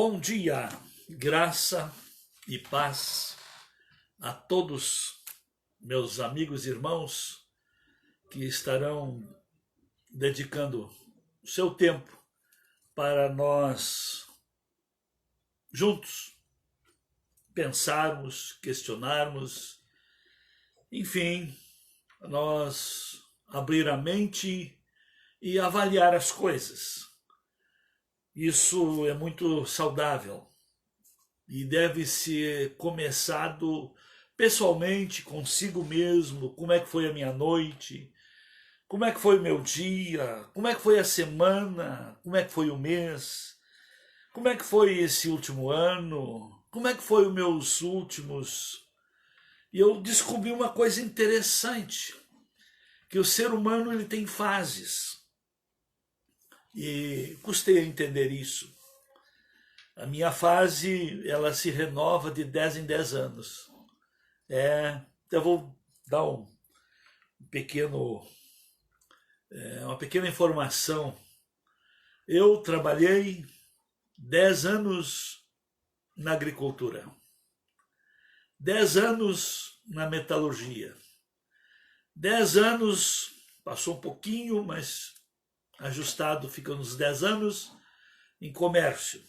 Bom dia, graça e paz a todos meus amigos e irmãos que estarão dedicando o seu tempo para nós juntos pensarmos, questionarmos, enfim, nós abrir a mente e avaliar as coisas. Isso é muito saudável e deve ser começado pessoalmente, consigo mesmo. Como é que foi a minha noite? Como é que foi o meu dia? Como é que foi a semana? Como é que foi o mês? Como é que foi esse último ano? Como é que foi os meus últimos? E eu descobri uma coisa interessante, que o ser humano ele tem fases. E custei a entender isso. A minha fase, ela se renova de 10 em 10 anos. Eu vou dar uma pequena informação. Eu trabalhei 10 anos na agricultura, 10 anos na metalurgia, 10 anos, passou um pouquinho, mas ajustado fica uns 10 anos em comércio.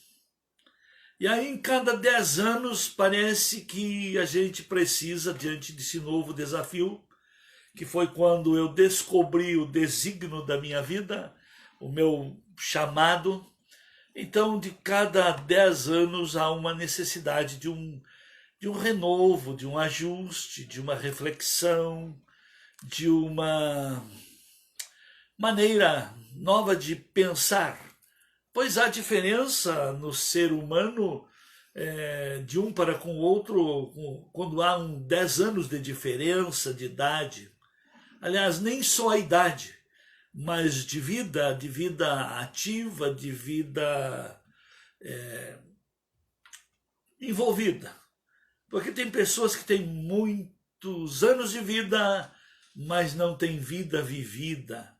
E aí, em cada 10 anos, parece que a gente precisa, diante desse novo desafio, que foi quando eu descobri o desígnio da minha vida, o meu chamado. Então, de cada 10 anos, há uma necessidade de um renovo, de um ajuste, de uma reflexão, de uma maneira nova de pensar, pois há diferença no ser humano de um para com o outro, quando há 10 anos de diferença de idade. Aliás, nem só a idade, mas de vida ativa, de vida envolvida. Porque tem pessoas que têm muitos anos de vida, mas não têm vida vivida.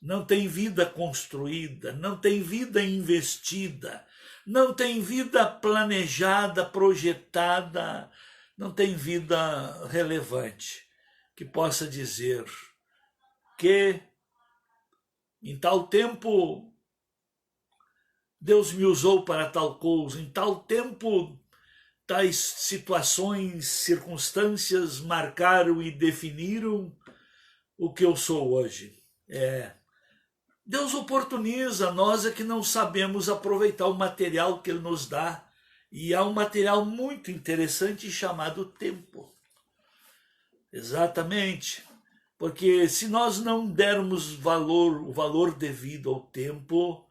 Não tem vida construída, não tem vida investida, não tem vida planejada, projetada, não tem vida relevante, que possa dizer que em tal tempo Deus me usou para tal coisa, em tal tempo tais situações, circunstâncias marcaram e definiram o que eu sou hoje. Deus oportuniza, nós é que não sabemos aproveitar o material que Ele nos dá. E há um material muito interessante chamado tempo. Exatamente. Porque se nós não dermos o valor devido ao tempo,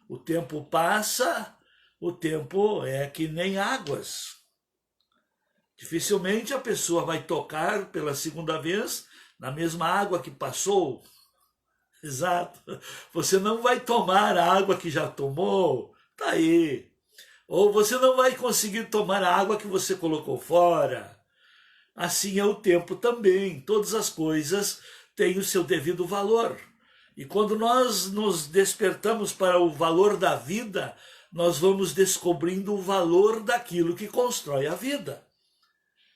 o tempo passa, o tempo é que nem águas. Dificilmente a pessoa vai tocar pela segunda vez na mesma água que passou. Exato. Você não vai tomar a água que já tomou, tá aí. Ou você não vai conseguir tomar a água que você colocou fora. Assim é o tempo também. Todas as coisas têm o seu devido valor. E quando nós nos despertamos para o valor da vida, nós vamos descobrindo o valor daquilo que constrói a vida.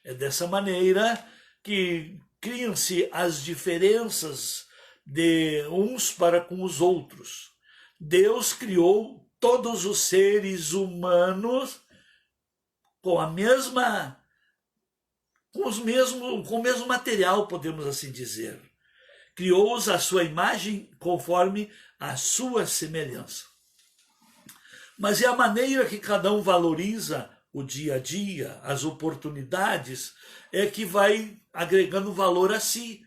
É dessa maneira que criam-se as diferenças de uns para com os outros. Deus criou todos os seres humanos com o mesmo material, podemos assim dizer. Criou-os à sua imagem conforme a sua semelhança. Mas é a maneira que cada um valoriza o dia a dia, as oportunidades, é que vai agregando valor a si.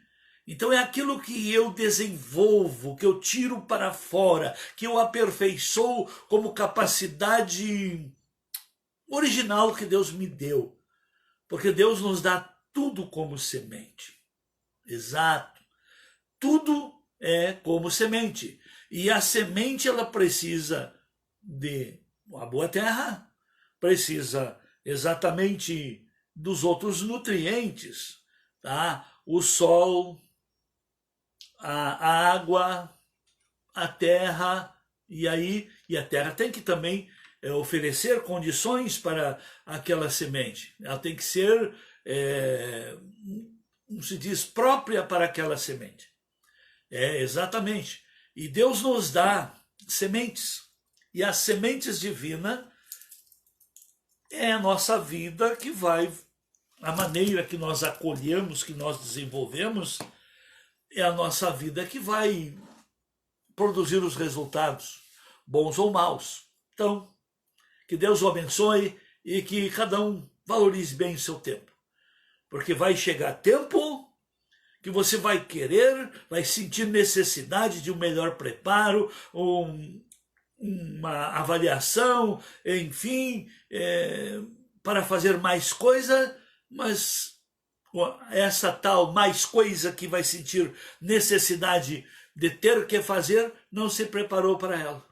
Então é aquilo que eu desenvolvo, que eu tiro para fora, que eu aperfeiçoo como capacidade original que Deus me deu. Porque Deus nos dá tudo como semente. Exato. Tudo é como semente. E a semente ela precisa de uma boa terra, precisa exatamente dos outros nutrientes, tá? O sol, a água, a terra, e a terra tem que também oferecer condições para aquela semente. Ela tem que ser, como se diz, própria para aquela semente. Exatamente. E Deus nos dá sementes. E as sementes divinas é a nossa vida que vai, a maneira que nós acolhemos, que nós desenvolvemos, é a nossa vida que vai produzir os resultados, bons ou maus. Então, que Deus o abençoe e que cada um valorize bem o seu tempo. Porque vai chegar tempo que você vai querer, vai sentir necessidade de um melhor preparo, uma avaliação, enfim, para fazer mais coisa, mas essa tal mais coisa que vai sentir necessidade de ter que fazer, não se preparou para ela.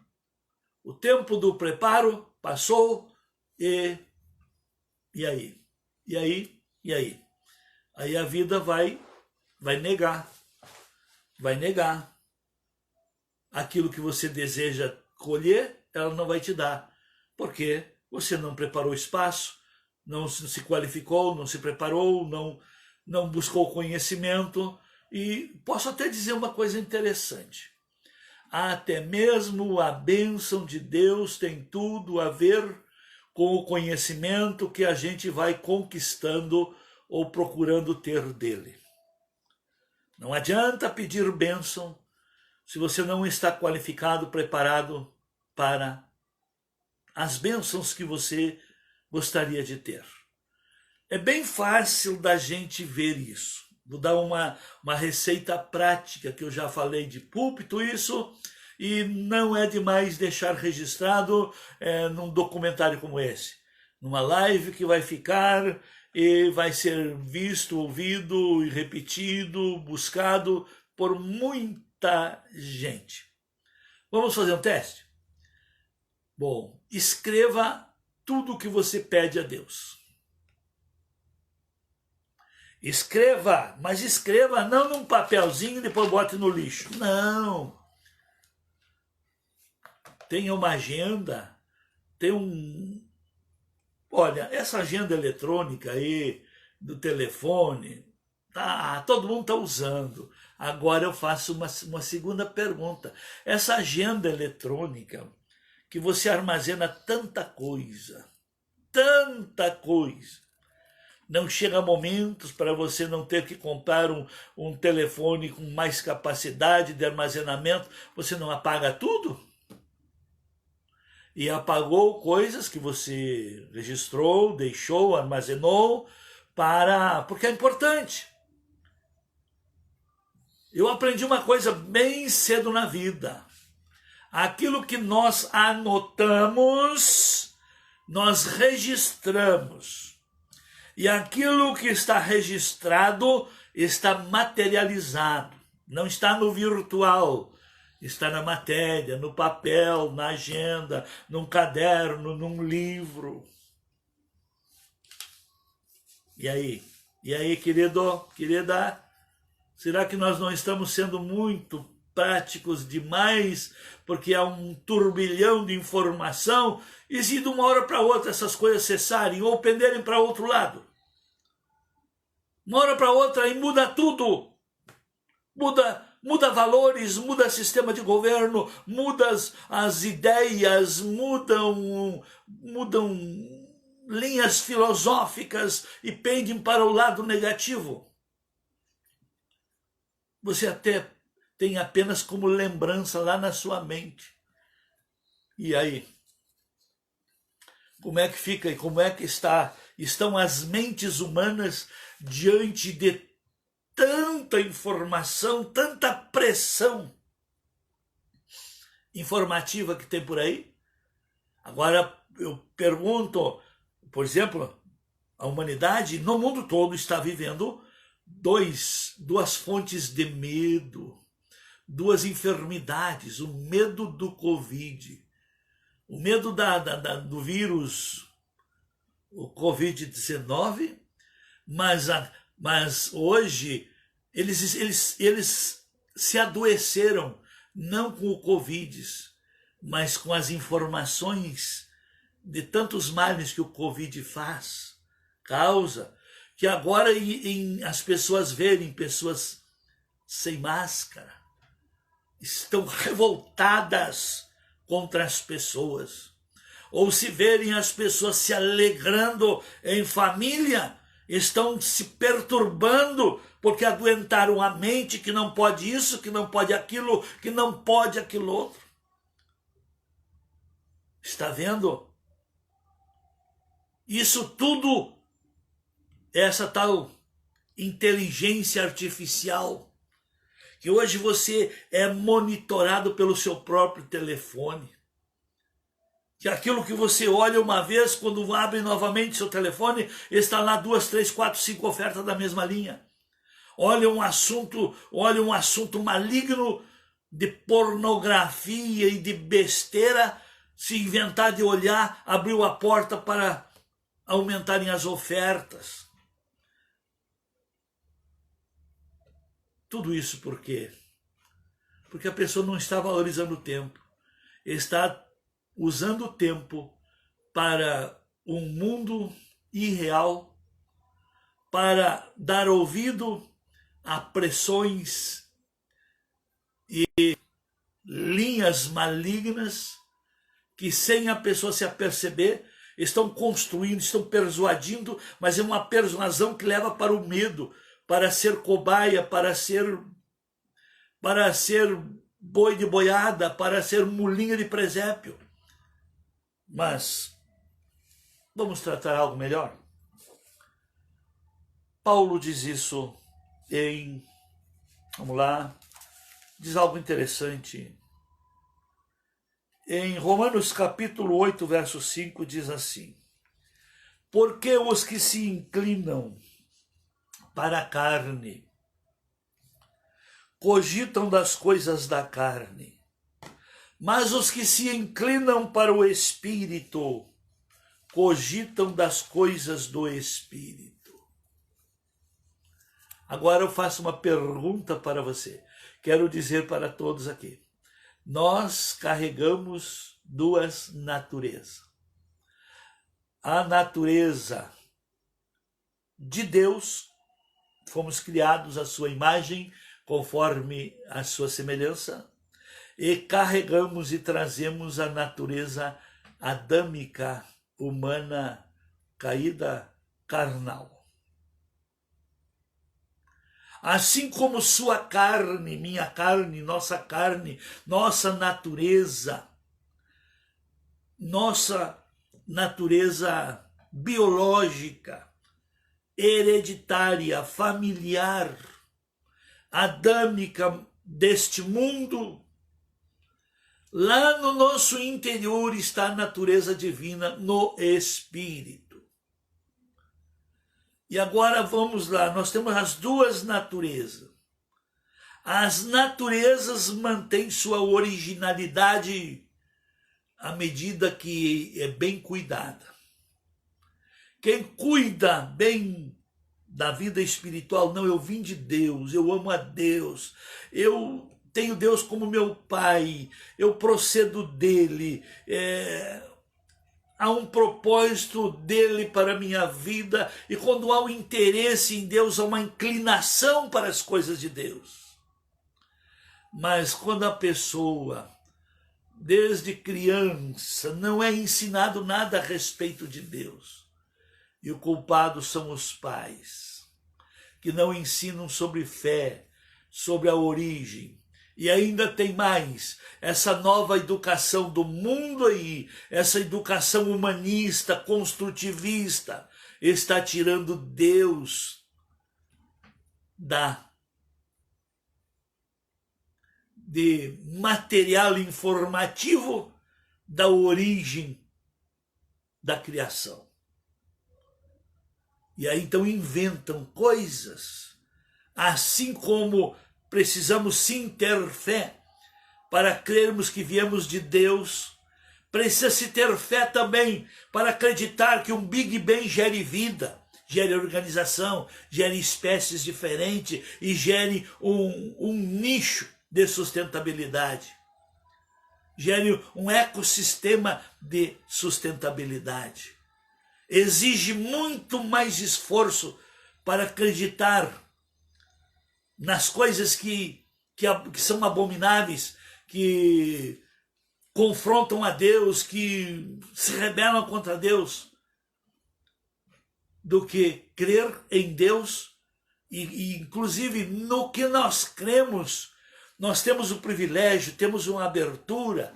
O tempo do preparo passou e aí? E aí? E aí? Aí a vida vai negar aquilo que você deseja colher, ela não vai te dar, porque você não preparou espaço, não se qualificou, não se preparou, não buscou conhecimento. E posso até dizer uma coisa interessante, até mesmo a bênção de Deus tem tudo a ver com o conhecimento que a gente vai conquistando ou procurando ter dele. Não adianta pedir bênção se você não está qualificado, preparado para as bênçãos que você gostaria de ter. É bem fácil da gente ver isso. Vou dar uma receita prática, que eu já falei de púlpito isso, e não é demais deixar registrado num documentário como esse. Numa live que vai ficar e vai ser visto, ouvido e repetido, buscado por muita gente. Vamos fazer um teste? Bom, escreva tudo o que você pede a Deus. Escreva, mas escreva não num papelzinho e depois bote no lixo. Não. Tenha uma agenda, Olha, essa agenda eletrônica aí, do telefone, todo mundo está usando. Agora eu faço uma segunda pergunta. Essa agenda eletrônica, que você armazena tanta coisa, não chega momentos para você não ter que comprar um telefone com mais capacidade de armazenamento, você não apaga tudo? E apagou coisas que você registrou, deixou, armazenou, porque é importante. Eu aprendi uma coisa bem cedo na vida. Aquilo que nós anotamos, nós registramos. E aquilo que está registrado está materializado, não está no virtual, está na matéria, no papel, na agenda, num caderno, num livro. E aí, querido, querida, será que nós não estamos sendo muito práticos demais, porque há um turbilhão de informação, e se de uma hora para outra essas coisas cessarem ou penderem para outro lado? Uma hora para outra e muda tudo. Muda valores, muda sistema de governo, muda as ideias, mudam linhas filosóficas e pendem para o lado negativo. Você até tem apenas como lembrança lá na sua mente. E aí? Como é que fica e como é que estão as mentes humanas diante de tanta informação, tanta pressão informativa que tem por aí? Agora eu pergunto, por exemplo, a humanidade no mundo todo está vivendo duas fontes de medo, duas enfermidades: o medo do Covid, o medo do vírus, o Covid-19, mas hoje eles se adoeceram não com o Covid, mas com as informações de tantos males que o Covid causa, que agora as pessoas verem pessoas sem máscara, estão revoltadas contra as pessoas. Ou se verem as pessoas se alegrando em família, estão se perturbando porque aguentaram a mente que não pode isso, que não pode aquilo, que não pode aquilo outro. Está vendo? Isso tudo, essa tal inteligência artificial, que hoje você é monitorado pelo seu próprio telefone. Que aquilo que você olha uma vez, quando abre novamente seu telefone, está lá 2, 3, 4, 5 ofertas da mesma linha. Olha um assunto maligno de pornografia e de besteira, se inventar de olhar, abriu a porta para aumentarem as ofertas. Tudo isso por quê? Porque a pessoa não está valorizando o tempo. Está usando o tempo para um mundo irreal, para dar ouvido a pressões e linhas malignas que, sem a pessoa se aperceber, estão construindo, estão persuadindo, mas é uma persuasão que leva para o medo, para ser cobaia, para ser boi de boiada, para ser mulinha de presépio. Mas vamos tratar algo melhor? Paulo diz isso vamos lá, diz algo interessante. Em Romanos capítulo 8, verso 5, diz assim: porque os que se inclinam para a carne cogitam das coisas da carne, mas os que se inclinam para o Espírito cogitam das coisas do Espírito. Agora eu faço uma pergunta para você. Quero dizer para todos aqui. Nós carregamos duas naturezas. A natureza de Deus, fomos criados à sua imagem, conforme a sua semelhança, e carregamos e trazemos a natureza adâmica, humana, caída, carnal. Assim como sua carne, minha carne, nossa natureza biológica, hereditária, familiar, adâmica deste mundo, lá no nosso interior está a natureza divina no Espírito. E agora vamos lá, nós temos as duas naturezas. As naturezas mantêm sua originalidade à medida que é bem cuidada. Quem cuida bem da vida espiritual, não, eu vim de Deus, eu amo a Deus, eu tenho Deus como meu Pai, eu procedo dele, há um propósito dele para a minha vida, e quando há um interesse em Deus, há uma inclinação para as coisas de Deus. Mas quando a pessoa, desde criança, não é ensinado nada a respeito de Deus, e o culpado são os pais, que não ensinam sobre fé, sobre a origem. E ainda tem mais, essa nova educação do mundo aí, essa educação humanista, construtivista, está tirando Deus de material informativo da origem da criação. E aí então inventam coisas, assim como precisamos sim ter fé para crermos que viemos de Deus. Precisa-se ter fé também para acreditar que um Big Bang gere vida, gere organização, gere espécies diferentes e gere um nicho de sustentabilidade. gere um ecossistema de sustentabilidade. Exige muito mais esforço para acreditar nas coisas que são abomináveis, que confrontam a Deus, que se rebelam contra Deus, do que crer em Deus e inclusive no que nós cremos. Nós temos o privilégio, temos uma abertura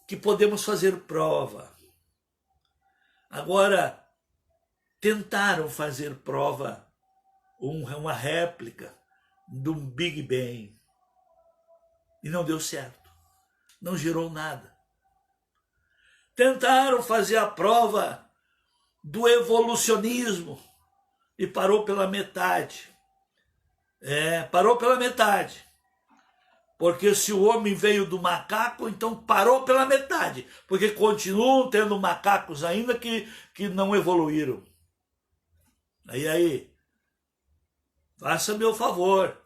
que podemos fazer prova. Agora, tentaram fazer prova, uma réplica do Big Bang, e não deu certo, não gerou nada. Tentaram fazer a prova do evolucionismo e parou pela metade. Parou pela metade. Porque se o homem veio do macaco, então parou pela metade. Porque continuam tendo macacos ainda que não evoluíram. Aí, faça meu favor.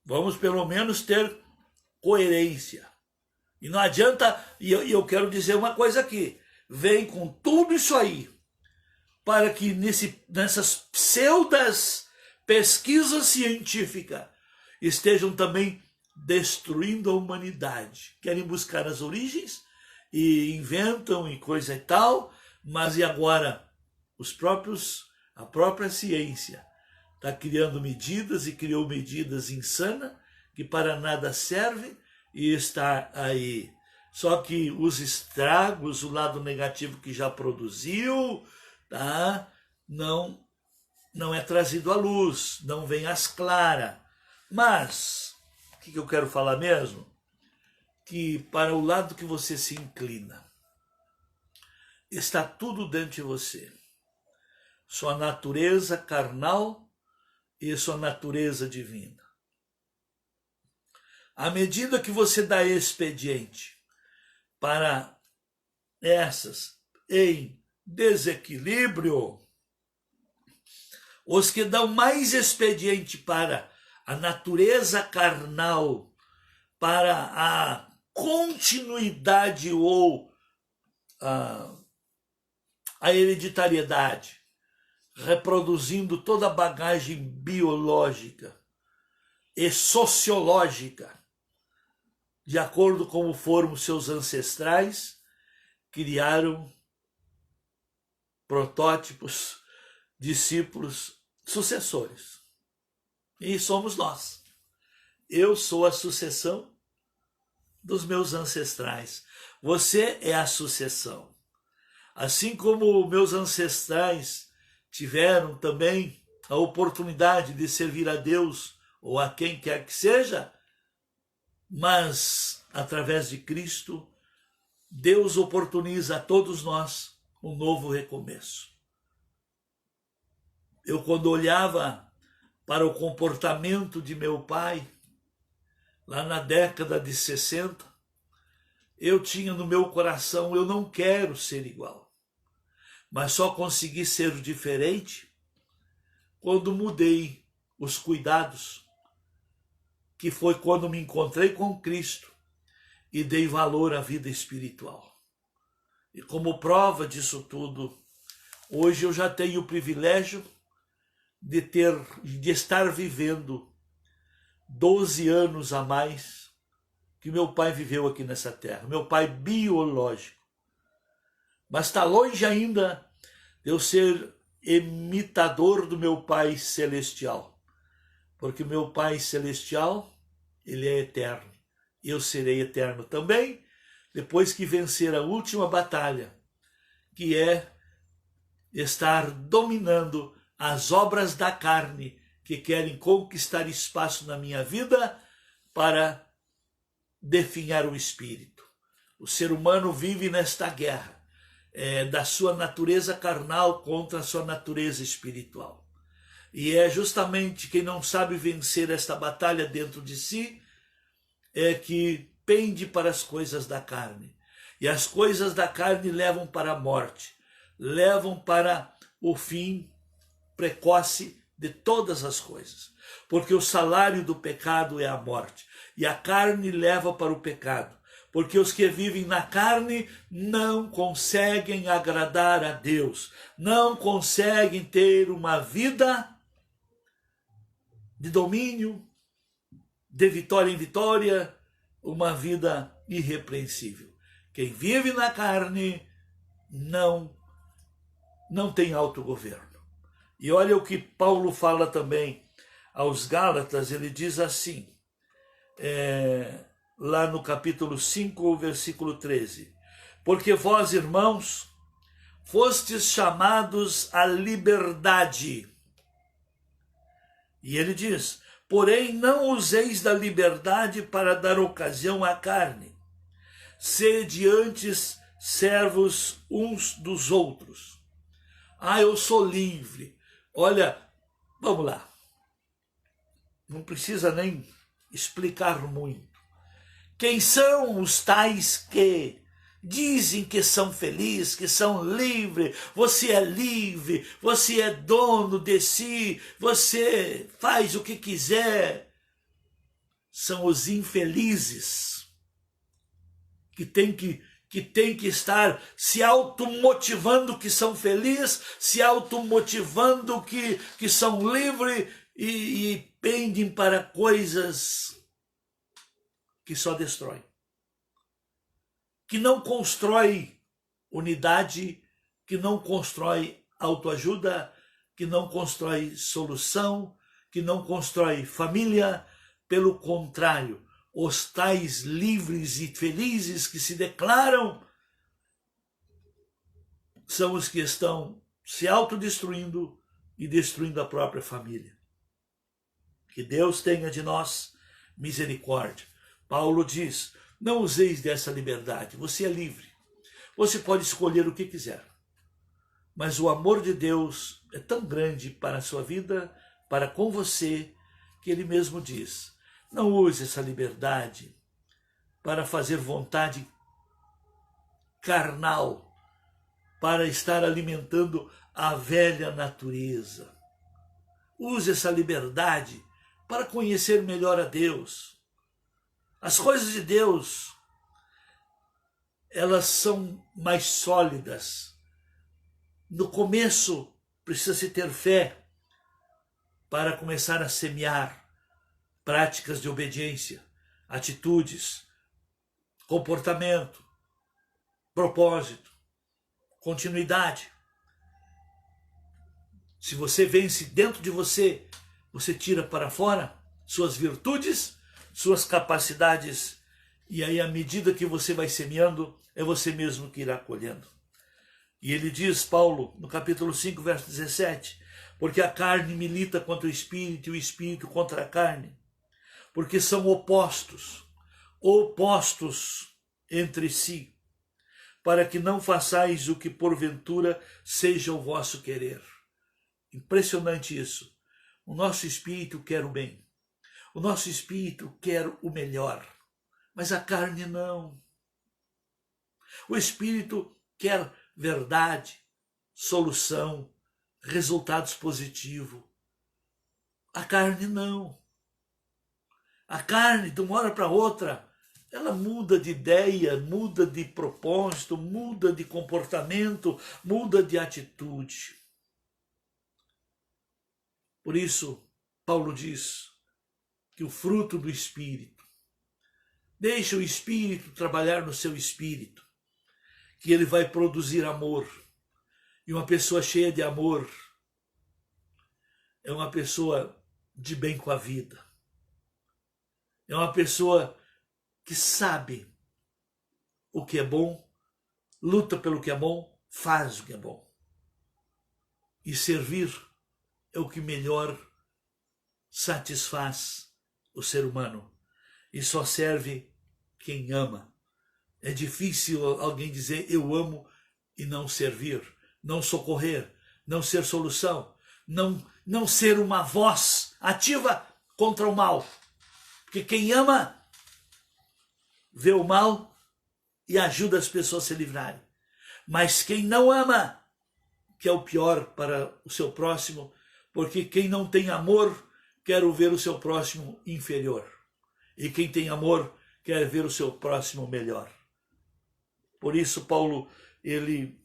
Vamos pelo menos ter coerência. E não adianta, e eu quero dizer uma coisa aqui, vem com tudo isso aí, para que nessas pseudas pesquisas científicas estejam também destruindo a humanidade. Querem buscar as origens e inventam e coisa e tal, mas e agora a própria ciência está criando medidas e criou medidas insanas que para nada servem e está aí. Só que os estragos, o lado negativo que já produziu, tá? Não é trazido à luz, não vem às claras. Mas o que eu quero falar mesmo? Que para o lado que você se inclina, está tudo dentro de você. Sua natureza carnal e sua natureza divina. À medida que você dá expediente para essas em desequilíbrio, os que dão mais expediente para a natureza carnal, para a continuidade ou a hereditariedade, reproduzindo toda a bagagem biológica e sociológica, de acordo com como foram seus ancestrais, criaram protótipos, discípulos, sucessores. E somos nós. Eu sou a sucessão dos meus ancestrais. Você é a sucessão. Assim como meus ancestrais tiveram também a oportunidade de servir a Deus ou a quem quer que seja, mas através de Cristo, Deus oportuniza a todos nós um novo recomeço. Eu, quando olhava para o comportamento de meu pai, lá na década de 60, eu tinha no meu coração, eu não quero ser igual. Mas só consegui ser diferente quando mudei os cuidados, que foi quando me encontrei com Cristo e dei valor à vida espiritual. E como prova disso tudo, hoje eu já tenho o privilégio de estar vivendo 12 anos a mais que meu pai viveu aqui nessa terra, meu pai biológico. Mas está longe ainda de eu ser imitador do meu pai celestial, porque meu pai celestial, ele é eterno. Eu serei eterno também, depois que vencer a última batalha, que é estar dominando as obras da carne que querem conquistar espaço na minha vida para definhar o espírito. O ser humano vive nesta guerra da sua natureza carnal contra a sua natureza espiritual. E é justamente quem não sabe vencer esta batalha dentro de si que pende para as coisas da carne. E as coisas da carne levam para a morte, levam para o fim precoce de todas as coisas. Porque o salário do pecado é a morte. E a carne leva para o pecado. porque os que vivem na carne não conseguem agradar a Deus, não conseguem ter uma vida de domínio, de vitória em vitória, uma vida irrepreensível. Quem vive na carne não tem autogoverno. E olha o que Paulo fala também aos Gálatas, ele diz assim, lá no capítulo 5, versículo 13, porque vós, irmãos, fostes chamados à liberdade. E ele diz, porém não useis da liberdade para dar ocasião à carne, sede antes servos uns dos outros. Eu sou livre. Olha, vamos lá. Não precisa nem explicar muito. Quem são os tais que dizem que são felizes, que são livres? Você é livre, você é dono de si, você faz o que quiser. São os infelizes que tem que estar se automotivando que são felizes, se automotivando que são livres e pendem para coisas que só destroem, que não constrói unidade, que não constrói autoajuda, que não constrói solução, que não constrói família. Pelo contrário, os tais livres e felizes que se declaram são os que estão se autodestruindo e destruindo a própria família. Que Deus tenha de nós misericórdia. Paulo diz, não useis dessa liberdade, você é livre. Você pode escolher o que quiser. Mas o amor de Deus é tão grande para a sua vida, para com você, que ele mesmo diz, não use essa liberdade para fazer vontade carnal, para estar alimentando a velha natureza. Use essa liberdade para conhecer melhor a Deus. As coisas de Deus, elas são mais sólidas. No começo, precisa-se ter fé para começar a semear práticas de obediência, atitudes, comportamento, propósito, continuidade. Se você vence dentro de você, você tira para fora suas virtudes, suas capacidades, e aí à medida que você vai semeando, é você mesmo que irá colhendo. E ele diz, Paulo, no capítulo 5, verso 17, porque a carne milita contra o espírito e o espírito contra a carne, porque são opostos entre si, para que não façais o que porventura seja o vosso querer. Impressionante isso. O nosso espírito quer o bem. O nosso espírito quer o melhor, mas a carne não. O espírito quer verdade, solução, resultados positivos. A carne não. A carne, de uma hora para outra, ela muda de ideia, muda de propósito, muda de comportamento, muda de atitude. Por isso, Paulo diz que o fruto do Espírito, deixa o Espírito trabalhar no seu espírito, que ele vai produzir amor. E uma pessoa cheia de amor é uma pessoa de bem com a vida. É uma pessoa que sabe o que é bom, luta pelo que é bom, faz o que é bom. E servir é o que melhor satisfaz o ser humano. E só serve quem ama. É difícil alguém dizer eu amo e não servir, não socorrer, não ser solução, não ser uma voz ativa contra o mal. Porque quem ama vê o mal e ajuda as pessoas a se livrarem. Mas quem não ama, que é o pior para o seu próximo, porque quem não tem amor quer ver o seu próximo inferior. E quem tem amor quer ver o seu próximo melhor. Por isso, Paulo, ele,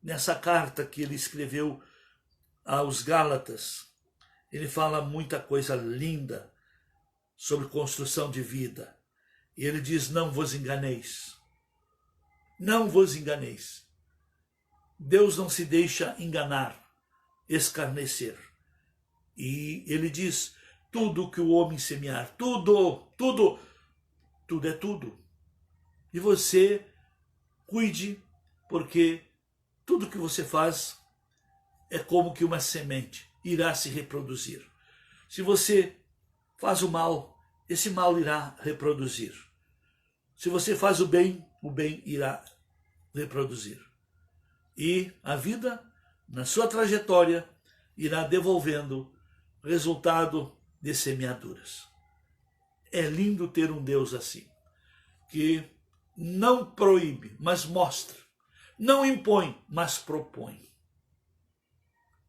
nessa carta que ele escreveu aos Gálatas, ele fala muita coisa linda sobre construção de vida. E ele diz, não vos enganeis. Não vos enganeis. Deus não se deixa enganar, escarnecer. E ele diz, tudo que o homem semear, tudo é tudo. E você cuide, porque tudo que você faz é como que uma semente, irá se reproduzir. Se você faz o mal, esse mal irá reproduzir. Se você faz o bem irá reproduzir. E a vida, na sua trajetória, irá devolvendo resultado de semeaduras. É lindo ter um Deus assim, que não proíbe, mas mostra. Não impõe, mas propõe.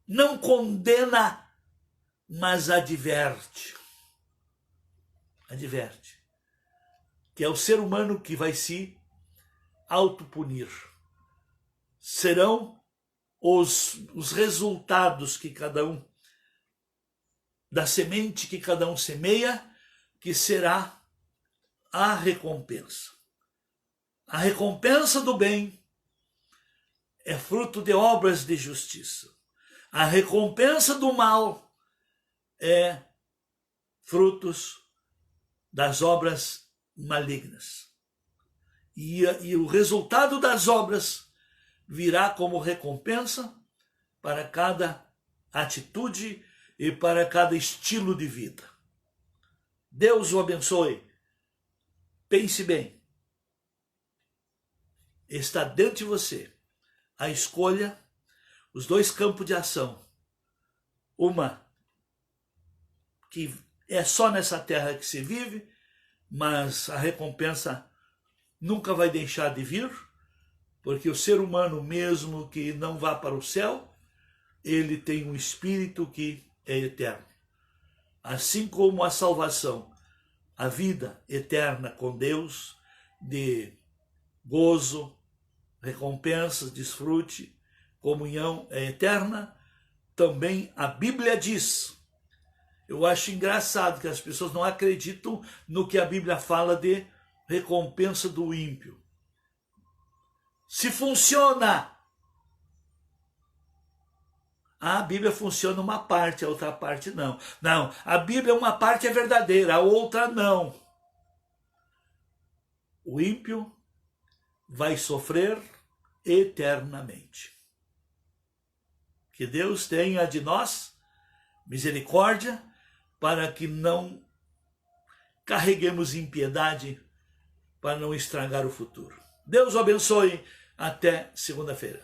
Não condena, mas adverte. Adverte. Que é o ser humano que vai se autopunir. Serão os resultados que cada um, da semente que cada um semeia, que será a recompensa. A recompensa do bem é fruto de obras de justiça. A recompensa do mal é frutos das obras malignas. E o resultado das obras virá como recompensa para cada atitude e para cada estilo de vida. Deus o abençoe. Pense bem. Está dentro de você a escolha, os dois campos de ação. Uma que é só nessa terra que se vive, mas a recompensa nunca vai deixar de vir, porque o ser humano, mesmo que não vá para o céu, ele tem um espírito que é eterno. Assim como a salvação, a vida eterna com Deus, de gozo, recompensas, desfrute, comunhão é eterna, também a Bíblia diz. Eu acho engraçado que as pessoas não acreditam no que a Bíblia fala de recompensa do ímpio. Se funciona, a Bíblia funciona uma parte, a outra parte não. Não, a Bíblia uma parte é verdadeira, a outra não. O ímpio vai sofrer eternamente. Que Deus tenha de nós misericórdia para que não carreguemos impiedade para não estragar o futuro. Deus o abençoe. Até segunda-feira.